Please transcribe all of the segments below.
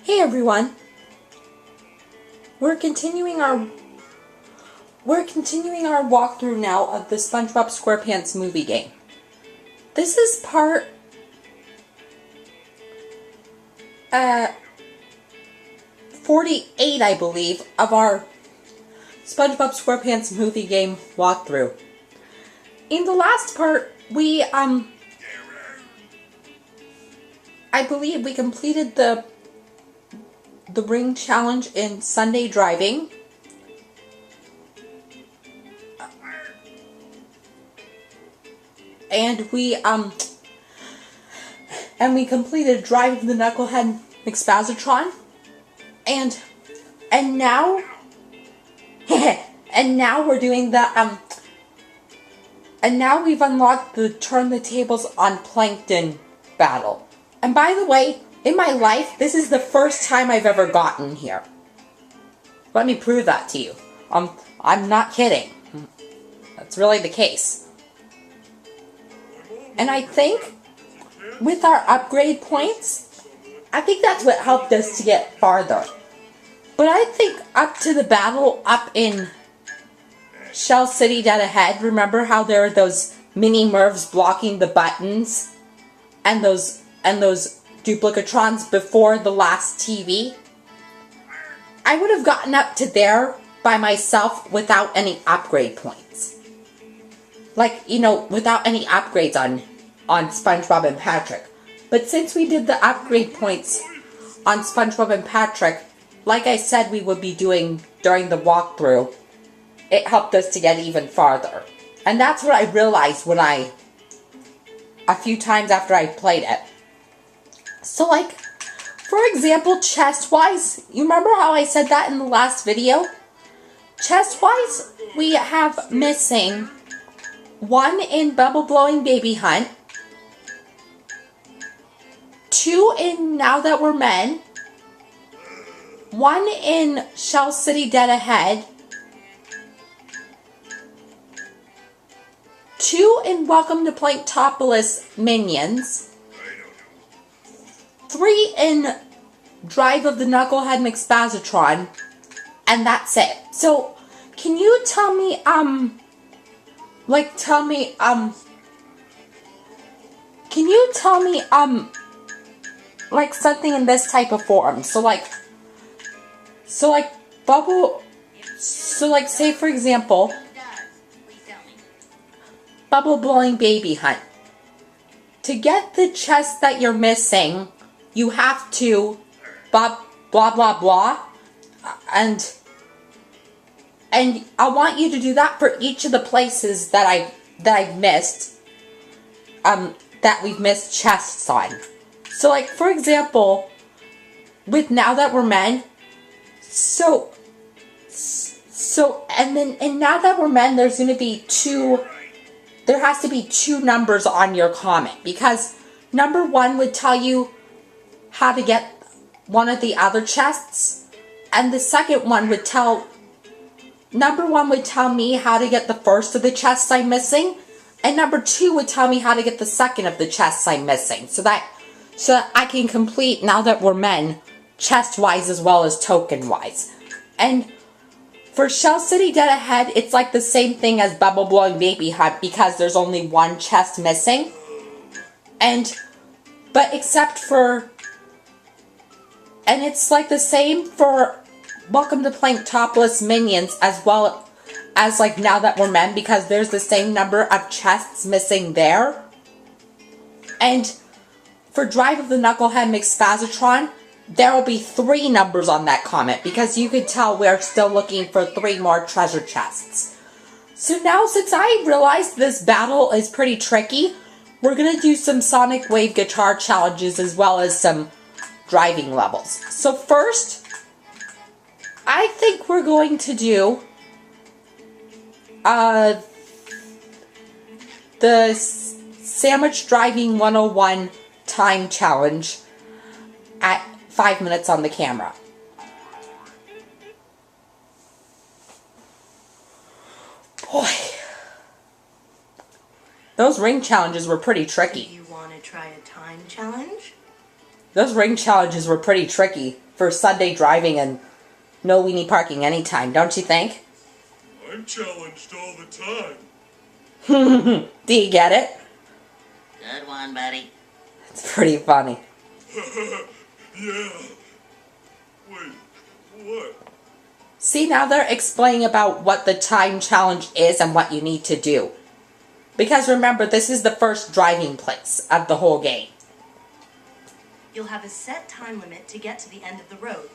Hey everyone. We're continuing our walkthrough now of the SpongeBob Squarepants movie game. This is part 48, I believe, of our SpongeBob Squarepants movie game walkthrough. In the last part, we I believe we completed the ring challenge in Sunday driving. And we completed Drive of the Knucklehead McSpazatron. And now and now we're doing the and now we've unlocked the Turn the Tables on Plankton battle. And by the way, in my life, this is the first time I've ever gotten here. Let me prove that to you. I'm not kidding. That's really the case. And I think, with our upgrade points, I think that's what helped us to get farther. But I think up to the battle up in Shell City Dead Ahead, remember how there are those mini-mervs blocking the buttons? And those duplicatrons before the last TV? I would have gotten up to there by myself without any upgrade points. Like, you know, without any upgrades on SpongeBob and Patrick. But since we did the upgrade points on SpongeBob and Patrick, like I said we would be doing during the walkthrough, it helped us to get even farther. And that's what I realized when a few times after I played it. So, like, for example, chest-wise, you remember how I said that in the last video? Chest-wise, we have missing 1 in Bubble Blowing Baby Hunt, 2 in Now That We're Men, 1 in Shell City Dead Ahead, 2 in Welcome to Planktopolis Minions, 3 in Drive of the Knucklehead McSpazatron, and that's it. So, can you tell me, like something in this type of form? So say for example, Bubble Blowing Baby Hunt. To get the chest that you're missing, you have to blah blah blah blah, and I want you to do that for each of the places that I've missed, that we've missed chests on. So, like, for example, with Now That We're Men, and Now That We're Men, there has to be 2 numbers on your comment, because number 1 would tell you how to get one of the other chests, and the second one would number 1 would tell me how to get the first of the chests I'm missing, and number 2 would tell me how to get the second of the chests I'm missing, so that I can complete Now That We're Men chest-wise as well as token-wise. And for Shell City Dead Ahead, it's like the same thing as Bubble Blowing Baby Hunt, because there's only 1 chest missing. But except for, and it's like the same for Welcome to Planktopolis Minions as well as like Now That We're Men, because there's the same number of chests missing there. And for Drive of the Knucklehead McSpazatron, there will be 3 numbers on that comment, because you could tell we're still looking for 3 more treasure chests. So now, since I realized this battle is pretty tricky, we're going to do some Sonic Wave guitar challenges as well as some driving levels. So first, I think we're going to do the Sandwich Driving 101 time challenge at 5 minutes on the camera. Boy, those ring challenges were pretty tricky. Do you want to try a time challenge? Those ring challenges were pretty tricky. for Sunday driving and no weenie parking anytime, don't you think? I'm challenged all the time. Do you get it? Good one, buddy. It's pretty funny. Yeah. Wait, what? See, now they're explaining about what the time challenge is and what you need to do. Because remember, this is the first driving place of the whole game. You'll have a set time limit to get to the end of the road.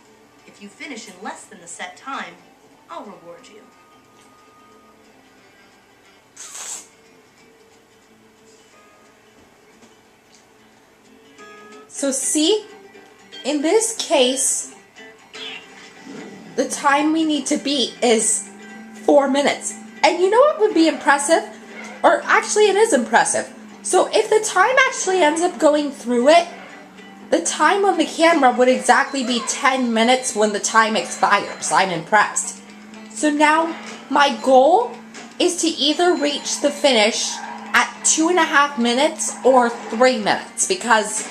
If you finish in less than the set time, I'll reward you. So see, in this case, the time we need to beat is 4 minutes. And you know what would be impressive? Or actually it is impressive. So if the time actually ends up going through it, the time on the camera would exactly be 10 minutes when the time expires. I'm impressed. So now my goal is to either reach the finish at 2.5 minutes or 3 minutes because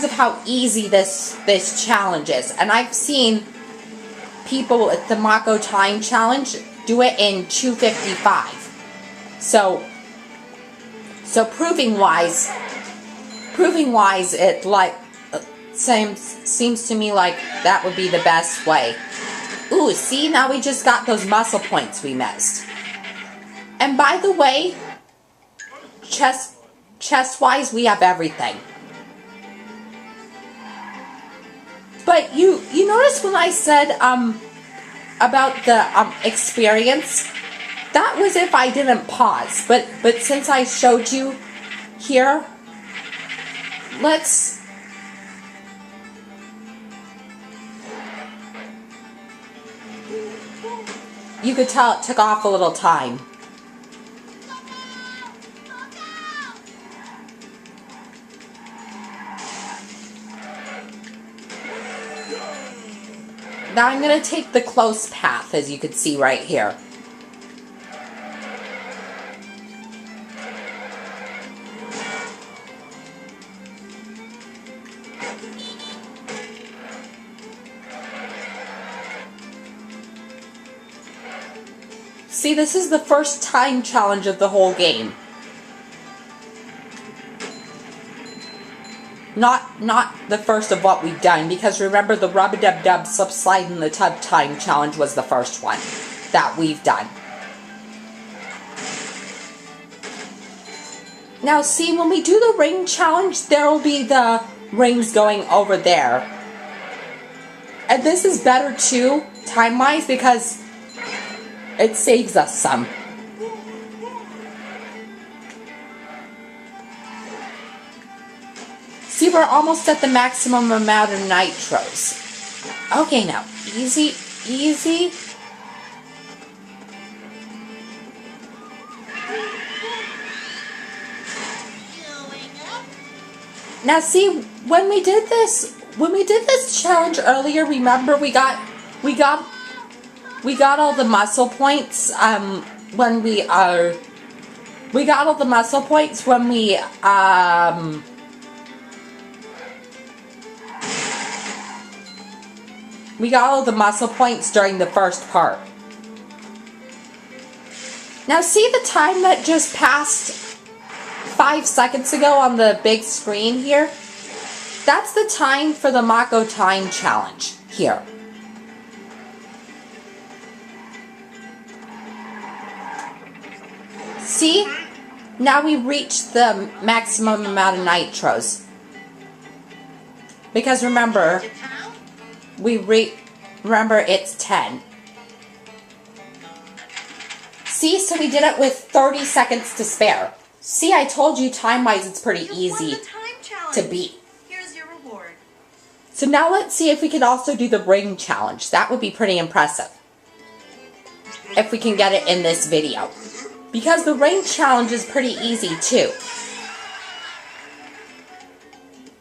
of how easy this challenge is. And I've seen people at the Mako Time Challenge do it in 2:55. So proving wise, it like seems to me like that would be the best way. Ooh, see, now we just got those muscle points we missed. And by the way, chest wise, we have everything. But you notice when I said about the experience, that was if I didn't pause. But since I showed you here, you could tell it took off a little time. Now I'm going to take the close path, as you can see right here. See, this is the first time challenge of the whole game. Not the first of what we've done, because remember the Rub-a-Dub-Dub Slip Slide in the Tub Time Challenge was the first one that we've done. Now see, when we do the ring challenge, there will be the rings going over there. And this is better too, time-wise, because it saves us some. See, we're almost at the maximum amount of nitros. Okay, now, easy, easy. Now, see, when we did this challenge earlier, remember we got all the muscle points when we got all the muscle points when we got all the muscle points during the first part. Now see the time that just passed 5 seconds ago on the big screen here? That's the time for the Mako Time Challenge here. See? Now we reached the maximum amount of nitros. Because remember, remember it's 10. See, so we did it with 30 seconds to spare. See, I told you time-wise it's pretty easy to beat. Here's your reward. So now let's see if we can also do the ring challenge. That would be pretty impressive. If we can get it in this video. Because the ring challenge is pretty easy too.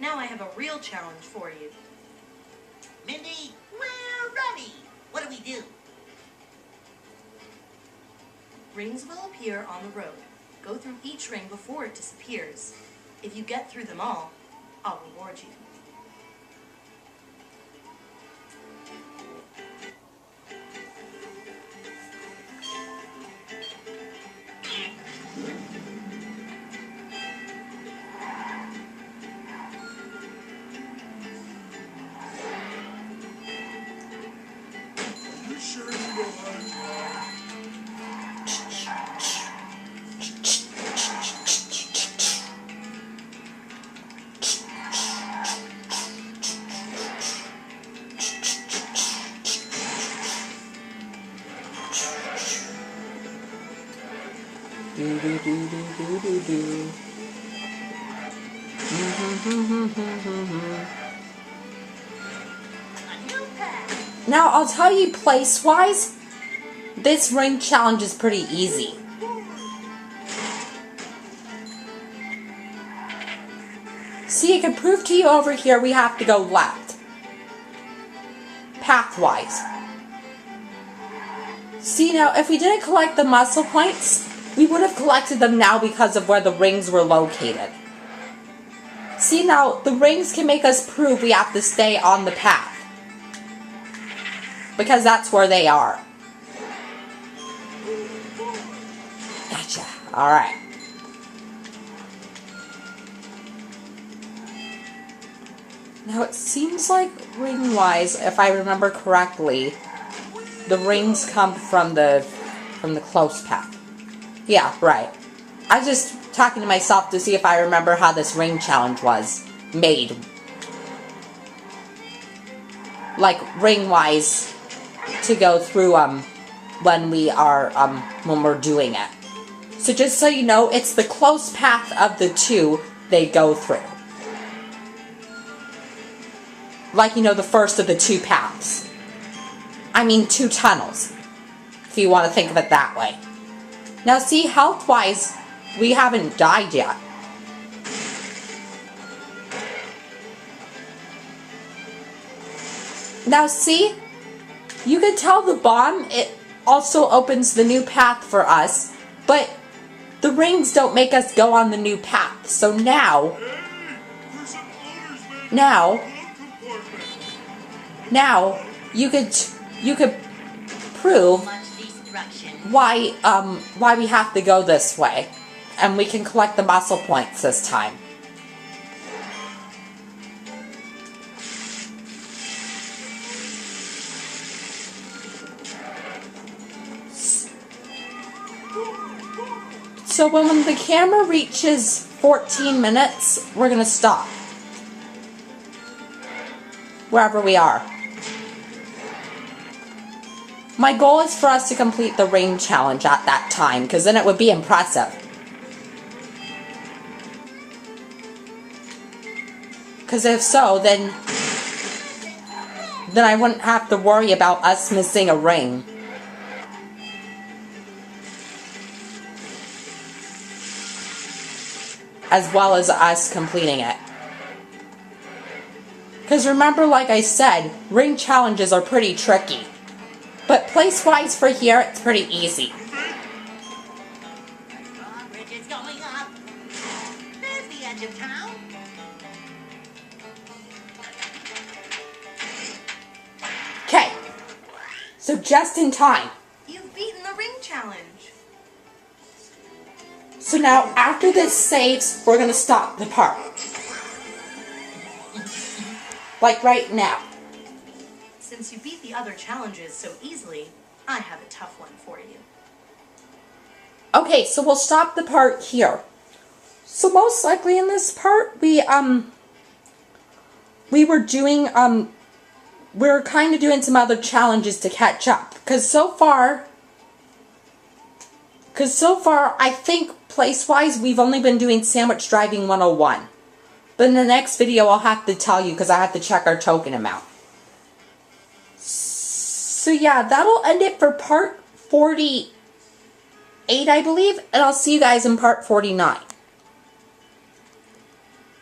Now I have a real challenge for you. Mindy, we're ready. What do we do? Rings will appear on the road. Go through each ring before it disappears. If you get through them all, I'll reward you. Do do do do do do do. A new path. Now I'll tell you place-wise, this ring challenge is pretty easy. See, I can prove to you over here we have to go left. Path-wise. See, now, if we didn't collect the muscle points, we would have collected them now because of where the rings were located. See, now, the rings can make us prove we have to stay on the path. Because that's where they are. Gotcha. Alright. Now, it seems like ring-wise, if I remember correctly, the rings come from the close path. Yeah, right. I was just talking to myself to see if I remember how this ring challenge was made. Like, ring-wise, to go through, when we're doing it. So just so you know, it's the close path of the two they go through. Like, you know, the first of the two paths. I mean, two tunnels, if you want to think of it that way. Now, see, health-wise, we haven't died yet. Now, see, you can tell the bomb, it also opens the new path for us, but the rings don't make us go on the new path. So now, you could prove why we have to go this way, and we can collect the muscle points this time. So when the camera reaches 14 minutes, we're gonna stop. Wherever we are. My goal is for us to complete the ring challenge at that time, because then it would be impressive. Because if so, then I wouldn't have to worry about us missing a ring. As well as us completing it. Because remember, like I said, ring challenges are pretty tricky. But place-wise for here, it's pretty easy. Drawbridge is going up. There's the edge of town. Okay. So just in time. You've beaten the ring challenge. So now, after this saves, we're going to stop the part. Like right now. Since you beat the other challenges so easily, I have a tough one for you. Okay, so we'll stop the part here. So most likely in this part, we were doing, we're kind of doing some other challenges to catch up. Because so far, I think place-wise, we've only been doing Sandwich Driving 101. But in the next video, I'll have to tell you because I have to check our token amount. So yeah, that'll end it for part 48, I believe. And I'll see you guys in part 49.